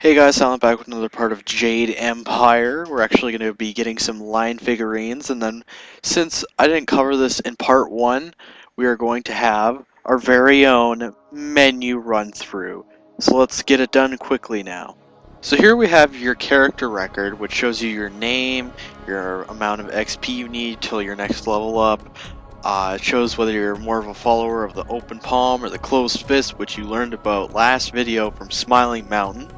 Hey guys, Silent back with another part of Jade Empire. We're actually going to be getting some lion figurines, and then since I didn't cover this in part 1, we are going to have our very own menu run through. So let's get it done quickly now. So here we have your character record, which shows you your name, your amount of XP you need till your next level up. It shows whether you're more of a follower of the open palm or the closed fist, which you learned about last video from Smiling Mountain.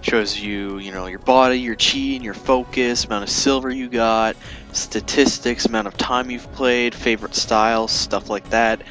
Shows you, your body, your chi, and your focus, amount of silver you got, statistics, amount of time you've played, favorite styles, stuff like that.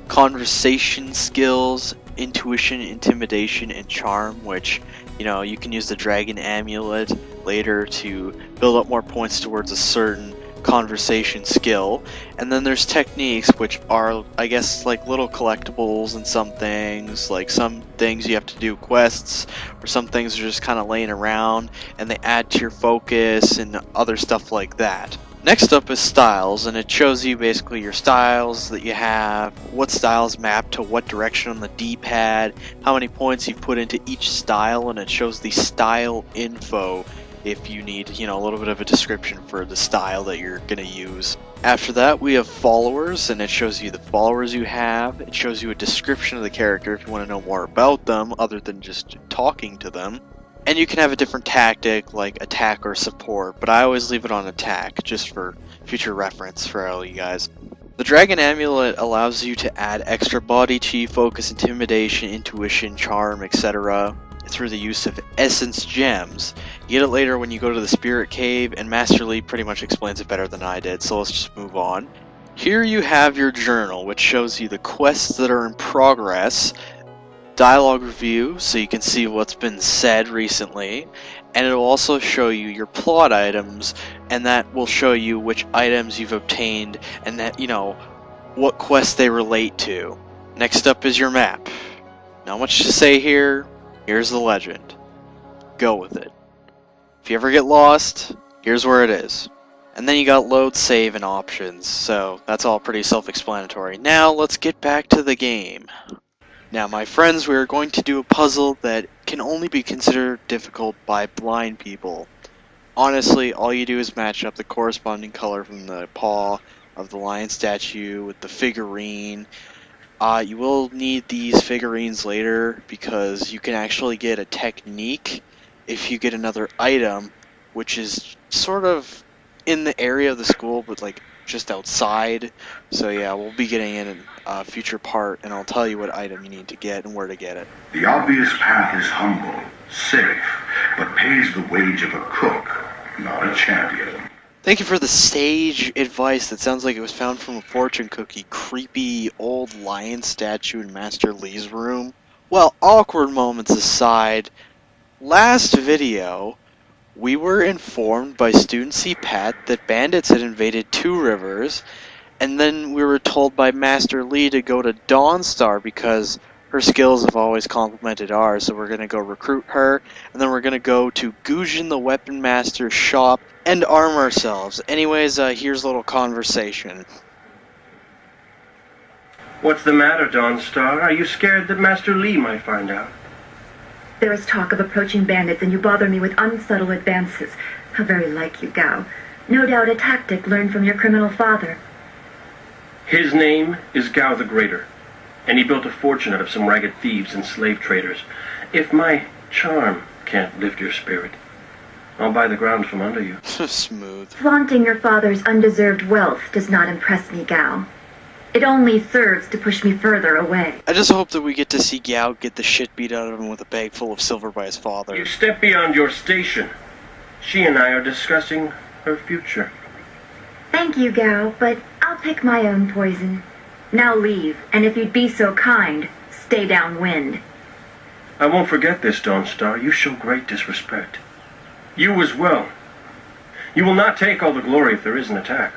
Conversation skills, intuition, intimidation, and charm, which, you can use the dragon amulet later to build up more points towards a certain conversation skill. And then there's techniques, which are, I guess, like little collectibles and some things. Like some things you have to do quests, or some things are just kind of laying around and they add to your focus and other stuff like that. Next up is styles, and it shows you basically your styles that you have, what styles map to what direction on the D-pad, how many points you've put into each style, and it shows the style info if you need, a little bit of a description for the style that you're going to use. After that, we have followers, and it shows you the followers you have. It shows you a description of the character if you want to know more about them, other than just talking to them. And you can have a different tactic, like attack or support, but I always leave it on attack, just for future reference for all you guys. The Dragon Amulet allows you to add extra body chi, focus, intimidation, intuition, charm, etc. through the use of essence gems. You get it later when you go to the Spirit Cave, and Master Lee pretty much explains it better than I did, so let's just move on. Here you have your journal, which shows you the quests that are in progress, dialogue review, so you can see what's been said recently, and it will also show you your plot items, and that will show you which items you've obtained, and that, what quests they relate to. Next up is your map. Not much to say here. Here's the legend. Go with it. If you ever get lost, here's where it is. And then you got load, save, and options, so that's all pretty self-explanatory. Now let's get back to the game. Now my friends, we are going to do a puzzle that can only be considered difficult by blind people. Honestly, all you do is match up the corresponding color from the paw of the lion statue with the figurine. You will need these figurines later because you can actually get a technique if you get another item, which is sort of in the area of the school, but like just outside. So yeah, we'll be getting in a future part, and I'll tell you what item you need to get and where to get it. The obvious path is humble, safe, but pays the wage of a cook, not a champion. Thank you for the sage advice that sounds like it was found from a fortune cookie. Creepy old lion statue in Master Lee's room. Well, awkward moments aside, last video, we were informed by Student C. Pat that bandits had invaded Two Rivers, and then we were told by Master Lee to go to Dawnstar because her skills have always complemented ours, so we're going to go recruit her, and then we're going to go to Gujin the Weapon Master's shop and arm ourselves. Anyways, here's a little conversation. What's the matter, Dawnstar? Are you scared that Master Lee might find out? There is talk of approaching bandits, and you bother me with unsubtle advances. How very like you, Gao. No doubt a tactic learned from your criminal father. His name is Gao the Greater, and he built a fortune out of some ragged thieves and slave traders. If my charm can't lift your spirit, I'll buy the ground from under you. Smooth. Flaunting your father's undeserved wealth does not impress me, Gao. It only serves to push me further away. I just hope that we get to see Gao get the shit beat out of him with a bag full of silver by his father. You step beyond your station. She and I are discussing her future. Thank you, Gao, but I'll pick my own poison. Now leave, and if you'd be so kind, stay downwind. I won't forget this, Dawnstar. You show great disrespect. You as well. You will not take all the glory if there is an attack.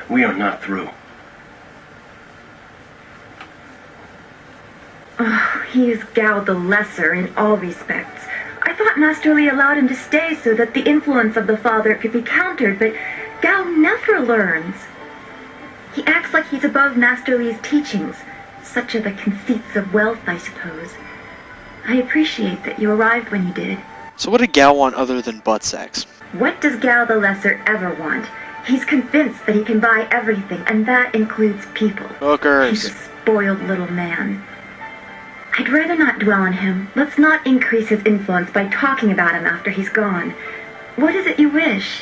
We are not through. Oh, he is Gao the Lesser in all respects. I thought Master Lee allowed him to stay so that the influence of the father could be countered, but Gao never learns. He acts like he's above Master Lee's teachings. Such are the conceits of wealth, I suppose. I appreciate that you arrived when you did. So what did Gao want other than butt sex? What does Gao the Lesser ever want? He's convinced that he can buy everything, and that includes people. Hookers. He's a spoiled little man. I'd rather not dwell on him. Let's not increase his influence by talking about him after he's gone. What is it you wish?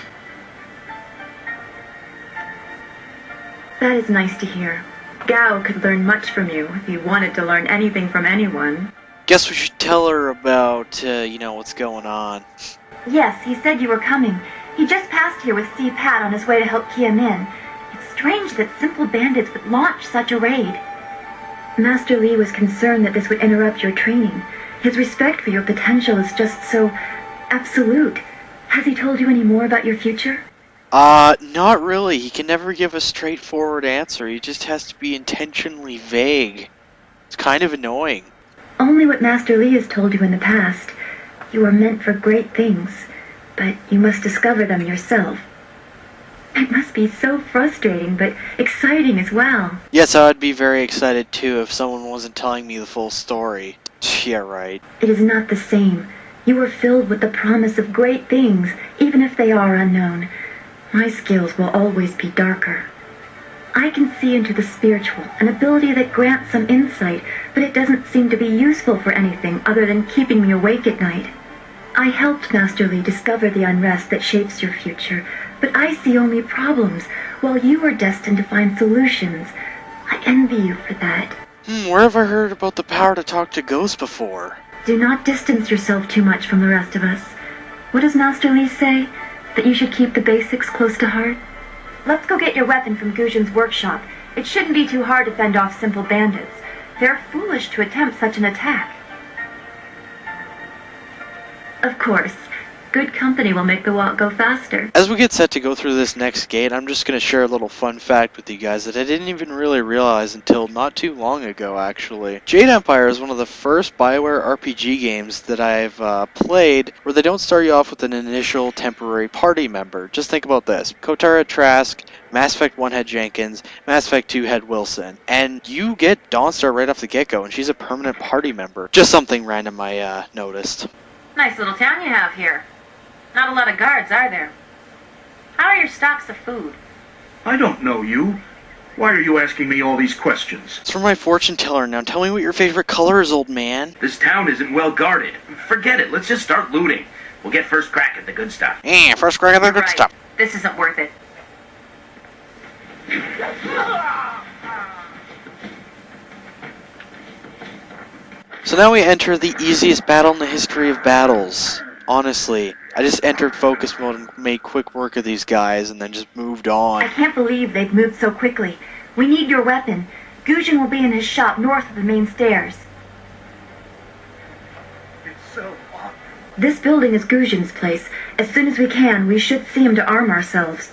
That is nice to hear. Gao could learn much from you if he wanted to learn anything from anyone. Guess we should tell her about, what's going on. Yes, he said you were coming. He just passed here with Si Pat on his way to help Kia Min. It's strange that simple bandits would launch such a raid. Master Li was concerned that this would interrupt your training. His respect for your potential is just so absolute. Has he told you any more about your future? Not really. He can never give a straightforward answer. He just has to be intentionally vague. It's kind of annoying. Only what Master Li has told you in the past. You are meant for great things, but you must discover them yourself. It must be so frustrating, but exciting as well. Yes, I would be very excited too if someone wasn't telling me the full story. Yeah, right. It is not the same. You are filled with the promise of great things, even if they are unknown. My skills will always be darker. I can see into the spiritual, an ability that grants some insight, but it doesn't seem to be useful for anything other than keeping me awake at night. I helped Master Li discover the unrest that shapes your future, but I see only problems, while you are destined to find solutions. I envy you for that. Where have I heard about the power to talk to ghosts before? Do not distance yourself too much from the rest of us. What does Master Li say? That you should keep the basics close to heart? Let's go get your weapon from Gujin's workshop. It shouldn't be too hard to fend off simple bandits. They're foolish to attempt such an attack. Of course. Good company will make the walk go faster. As we get set to go through this next gate, I'm just going to share a little fun fact with you guys that I didn't even really realize until not too long ago, actually. Jade Empire is one of the first BioWare RPG games that I've played where they don't start you off with an initial temporary party member. Just think about this. Kotar had Trask, Mass Effect 1 had Jenkins, Mass Effect 2 had Wilson, and you get Dawnstar right off the get-go, and she's a permanent party member. Just something random I noticed. Nice little town you have here. Not a lot of guards, are there? How are your stocks of food? I don't know you. Why are you asking me all these questions? It's from my fortune teller. Now tell me what your favorite color is, old man. This town isn't well guarded. Forget it. Let's just start looting. We'll get first crack at the good stuff. First crack at the good Right. stuff. This isn't worth it. So now we enter the easiest battle in the history of battles. Honestly, I just entered focus mode and made quick work of these guys and then just moved on. I can't believe they've moved so quickly. We need your weapon. Gujin will be in his shop north of the main stairs. It's so hot. This building is Gujin's place. As soon as we can, we should see him to arm ourselves.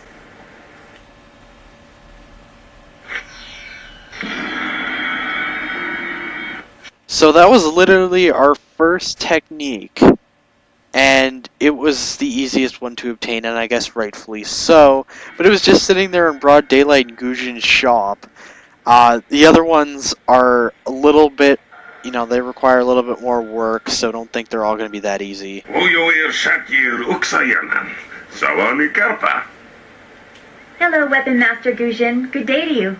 So that was literally our first technique. And it was the easiest one to obtain, and I guess rightfully so. But it was just sitting there in broad daylight in Gujin's shop. The other ones are a little bit, they require a little bit more work, so don't think they're all going to be that easy. Hello, Weapon Master Gujin. Good day to you.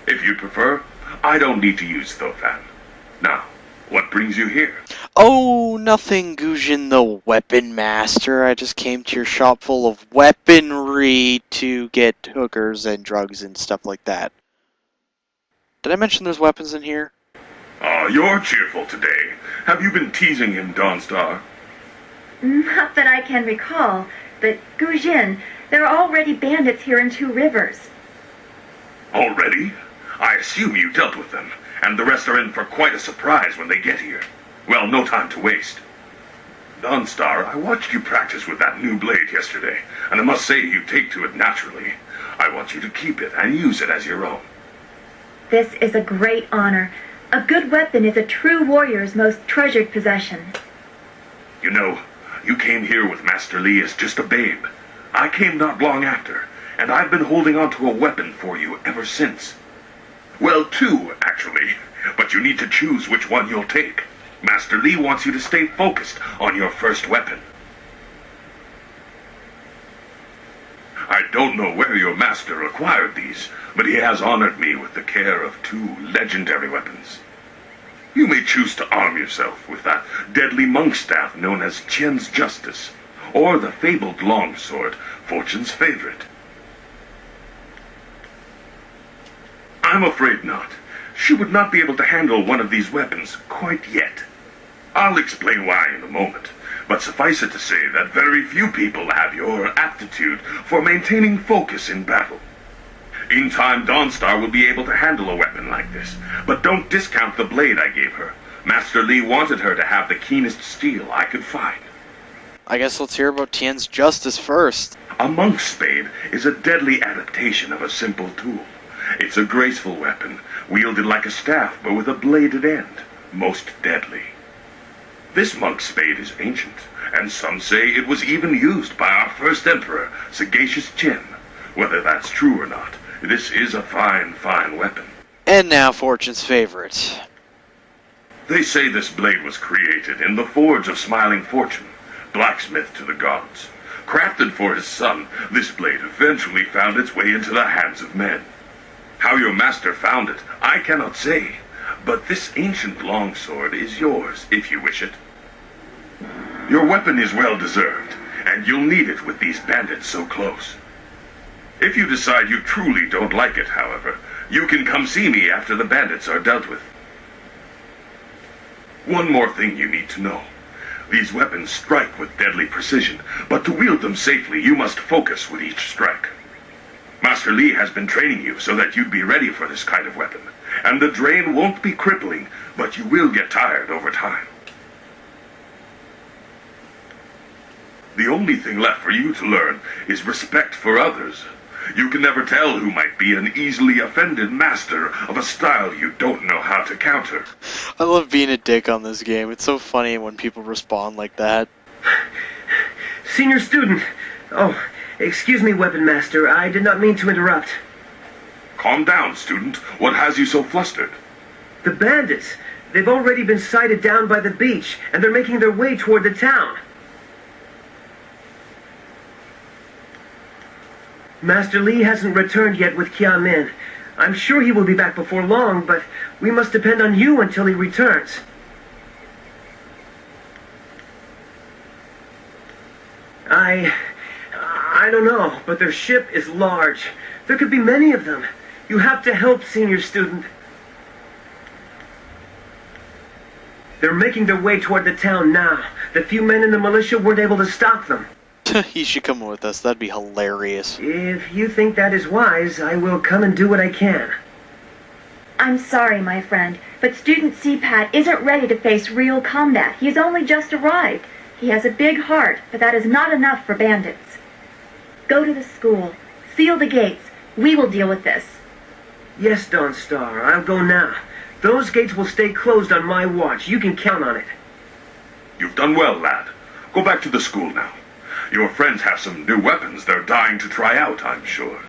If you prefer, I don't need to use Thofan. Now, what brings you here? Oh, nothing, Gujin the Weapon Master. I just came to your shop full of weaponry to get hookers and drugs and stuff like that. Did I mention there's weapons in here? You're cheerful today. Have you been teasing him, Dawnstar? Not that I can recall, but Gujin, there are already bandits here in Two Rivers. Already? I assume you dealt with them, and the rest are in for quite a surprise when they get here. Well, no time to waste. Dawnstar, I watched you practice with that new blade yesterday, and I must say you take to it naturally. I want you to keep it and use it as your own. This is a great honor. A good weapon is a true warrior's most treasured possession. You know, you came here with Master Li as just a babe. I came not long after, and I've been holding on to a weapon for you ever since. Well, two, actually, but you need to choose which one you'll take. Master Li wants you to stay focused on your first weapon. I don't know where your master acquired these, but he has honored me with the care of two legendary weapons. You may choose to arm yourself with that deadly monk staff known as Qian's Justice, or the fabled longsword, Fortune's favorite. I'm afraid not. She would not be able to handle one of these weapons quite yet. I'll explain why in a moment, but suffice it to say that very few people have your aptitude for maintaining focus in battle. In time, Dawnstar will be able to handle a weapon like this, but don't discount the blade I gave her. Master Li wanted her to have the keenest steel I could find. I guess let's hear about Tian's Justice first. A monk's spade is a deadly adaptation of a simple tool. It's a graceful weapon, wielded like a staff but with a bladed end, most deadly. This monk's spade is ancient, and some say it was even used by our first emperor, Sagacious Qin. Whether that's true or not, this is a fine, fine weapon. And now Fortune's favorite. They say this blade was created in the forge of Smiling Fortune, blacksmith to the gods. Crafted for his son, this blade eventually found its way into the hands of men. How your master found it, I cannot say, but this ancient longsword is yours if you wish it. Your weapon is well deserved, and you'll need it with these bandits so close. If you decide you truly don't like it, however, you can come see me after the bandits are dealt with. One more thing you need to know. These weapons strike with deadly precision, but to wield them safely, you must focus with each strike. Master Li has been training you so that you'd be ready for this kind of weapon, and the drain won't be crippling, but you will get tired over time. The only thing left for you to learn is respect for others. You can never tell who might be an easily offended master of a style you don't know how to counter. I love being a dick on this game. It's so funny when people respond like that. Senior student. Oh, excuse me, Weapon Master. I did not mean to interrupt. Calm down, student. What has you so flustered? The bandits. They've already been sighted down by the beach, and they're making their way toward the town. Master Li hasn't returned yet with Kia Min. I'm sure he will be back before long, but we must depend on you until he returns. I don't know, but their ship is large. There could be many of them. You have to help, senior student. They're making their way toward the town now. The few men in the militia weren't able to stop them. He should come with us. That'd be hilarious. If you think that is wise, I will come and do what I can. I'm sorry, my friend, but Student CPAT isn't ready to face real combat. He's only just arrived. He has a big heart, but that is not enough for bandits. Go to the school. Seal the gates. We will deal with this. Yes, Dawnstar, I'll go now. Those gates will stay closed on my watch. You can count on it. You've done well, lad. Go back to the school now. Your friends have some new weapons they're dying to try out, I'm sure.